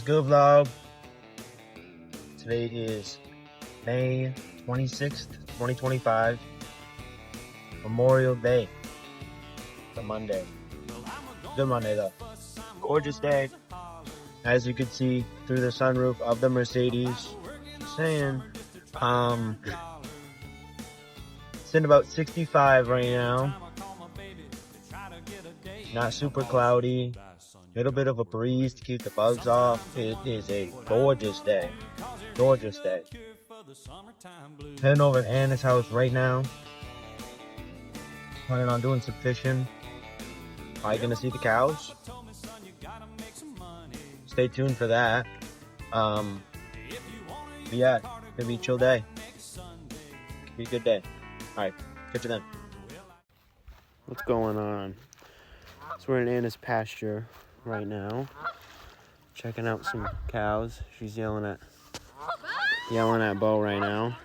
good, vlog? Today is May 26th, 2025, Memorial Day. It's a Monday. Good Monday, though. Gorgeous day. As you can see through the sunroof of the Mercedes. Just saying, it's in about 65 right now. Not super cloudy. Little bit of a breeze to keep the bugs off. It is a gorgeous day. Gorgeous day. Heading over to Anna's house right now. Planning on doing some fishing. Probably gonna see the cows. Stay tuned for that. But yeah, gonna be a chill day. Be a good day. Alright, catch you then. What's going on? So we're in Anna's pasture right now. Checking out some cows. She's yelling at Bo right now.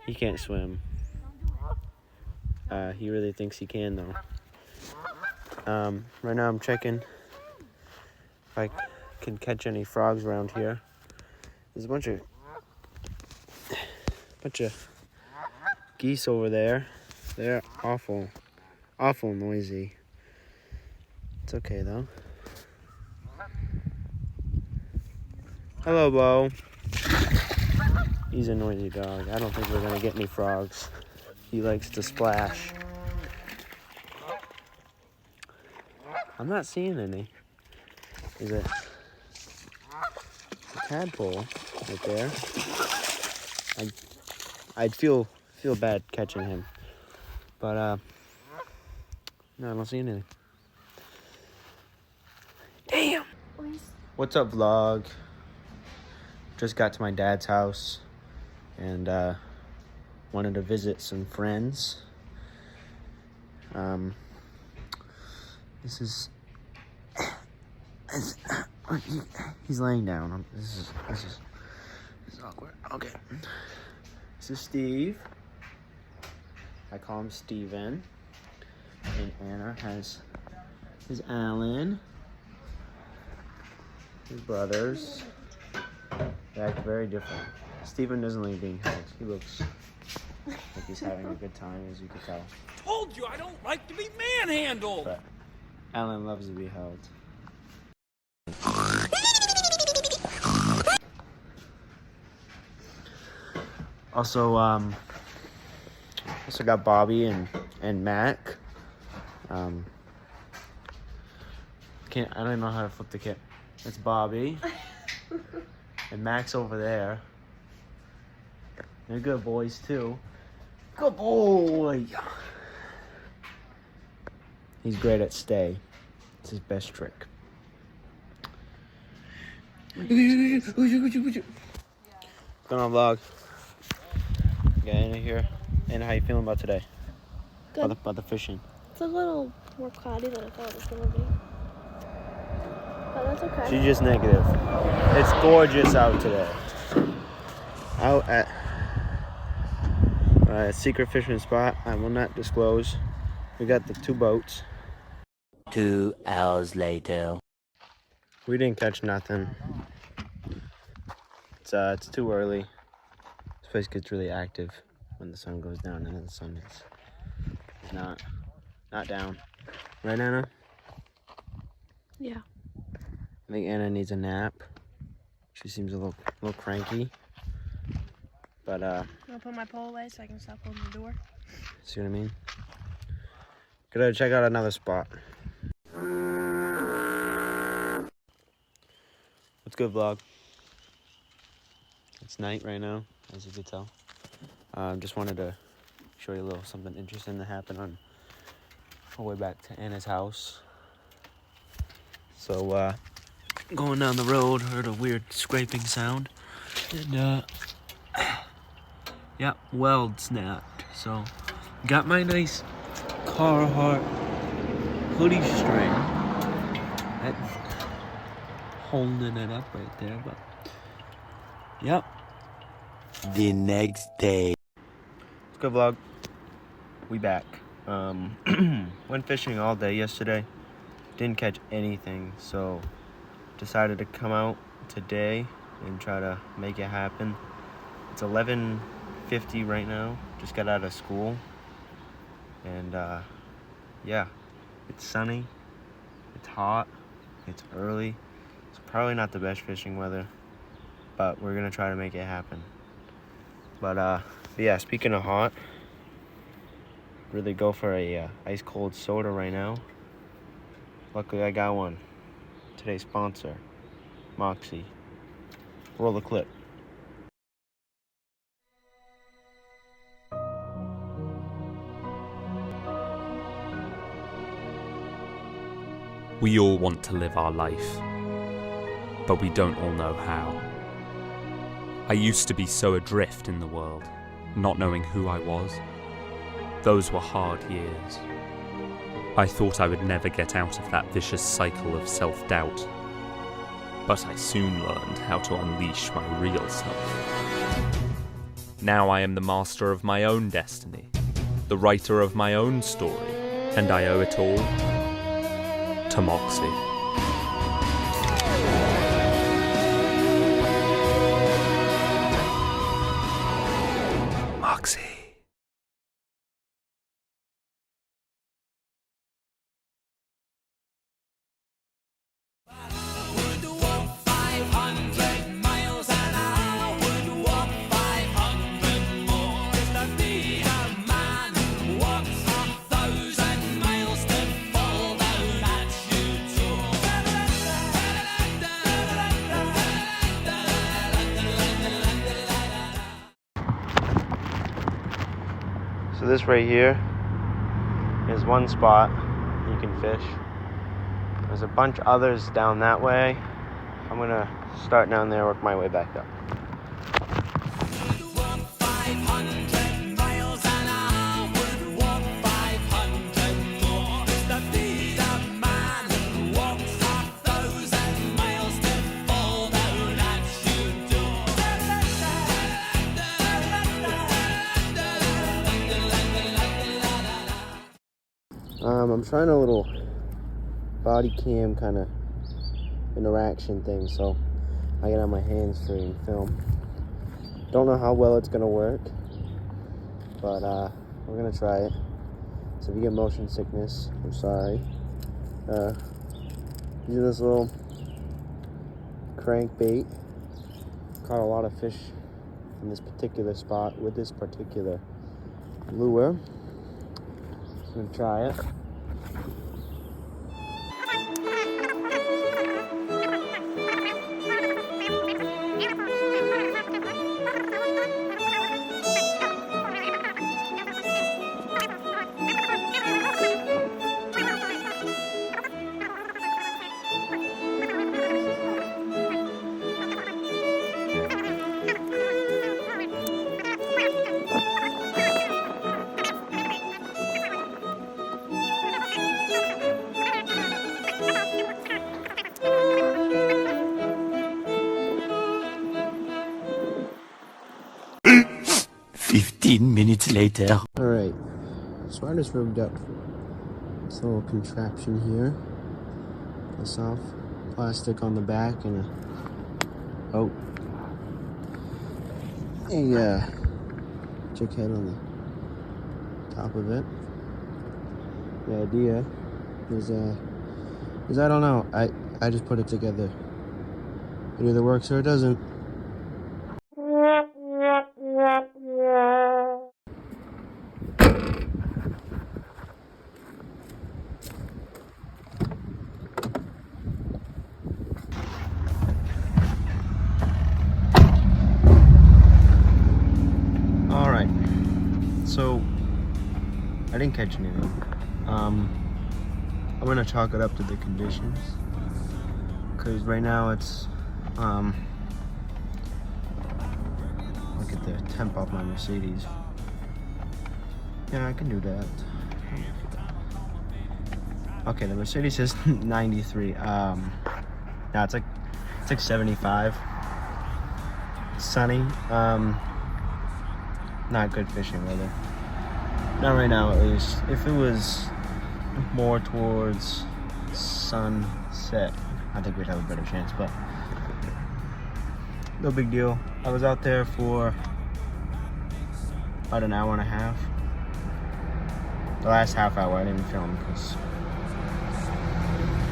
He can't swim. He really thinks he can though. Right now I'm checking if I can catch any frogs around here. There's a bunch of geese over there. They're awful noisy. It's okay though. Hello, Bo. He's a noisy dog. I don't think we're gonna get any frogs. He likes to splash. I'm not seeing any. Is it a tadpole right there? I'd feel bad catching him, but no, I don't see anything. Damn. What's up, vlog? Just got to my dad's house and wanted to visit some friends. This is he's laying down. This is awkward. Okay. This is Steve. I call him Steven. And Anna is Alan. His brothers. They act very different. Steven doesn't like being held. He looks like he's having a good time, as you can tell. Told you I don't like to be manhandled. But Alan loves to be held. Also got Bobby and Mac. I don't even know how to flip the kit. It's Bobby. And Mac's over there. They're good boys too. Good boy! He's great at stay. It's his best trick. What's going on, vlog? Get in here. And how you feeling about today? Good. About the fishing? It's a little more cloudy than I thought it was going to be. But that's okay. She's just negative. It's gorgeous out today. Out at a secret fishing spot I will not disclose. We got the 2 boats. 2 hours later. We didn't catch nothing. It's too early. This place gets really active when the sun goes down, and then the sun is not down. Right, Anna? Yeah. I think Anna needs a nap. She seems a little cranky. But I'll put my pole away so I can stop holding the door. see what I mean? Gotta check out another spot. What's good, vlog? It's night right now, as you can tell. Just wanted to show you a little something interesting that happened on our way back to Anna's house. So, going down the road, heard a weird scraping sound. And, yeah, weld snapped. So, got my nice Carhartt hoodie string. That's holding it up right there, but yep. The next day. It's good, vlog. We back. Went fishing all day yesterday. Didn't catch anything, so decided to come out today and try to make it happen. It's 11:50 right now. Just got out of school. And yeah, it's sunny, it's hot, it's early. It's probably not the best fishing weather, but we're gonna try to make it happen. But yeah, speaking of hot, really go for a ice cold soda right now. Luckily I got one. Today's sponsor, Moxie. Roll the clip. We all want to live our life, but we don't all know how. I used to be so adrift in the world, not knowing who I was. Those were hard years. I thought I would never get out of that vicious cycle of self-doubt, but I soon learned how to unleash my real self. Now I am the master of my own destiny, the writer of my own story, and I owe it all to Moxie. Moxie. So this right here is one spot you can fish. There's a bunch of others down that way. I'm gonna start down there, work my way back up. I'm trying a little body cam kind of interaction thing, so I get on my hands free and film. Don't know how well it's gonna work, but we're gonna try it. So if you get motion sickness, I'm sorry. Using this little crankbait, caught a lot of fish in this particular spot with this particular lure. I'm gonna try it. Minutes later. Alright, so I just rigged up this little contraption here. This off, plastic on the back and a chick head on the top of it. The idea is I don't know, I just put it together. It either works or it doesn't. So, I didn't catch anything. I'm gonna chalk it up to the conditions, because right now it's, look at the temp off my Mercedes. Yeah, I can do that. Okay, the Mercedes is 93. No, it's like 75. It's sunny. Not good fishing weather. Not right now, at least. If it was more towards sunset, I think we'd have a better chance, but no big deal. I was out there for about an hour and a half. The last half hour I didn't film because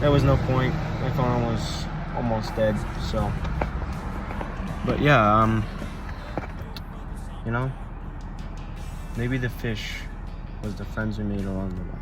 there was no point. My phone was almost dead, so. But yeah, you know, maybe the fish was the friends we made along the way.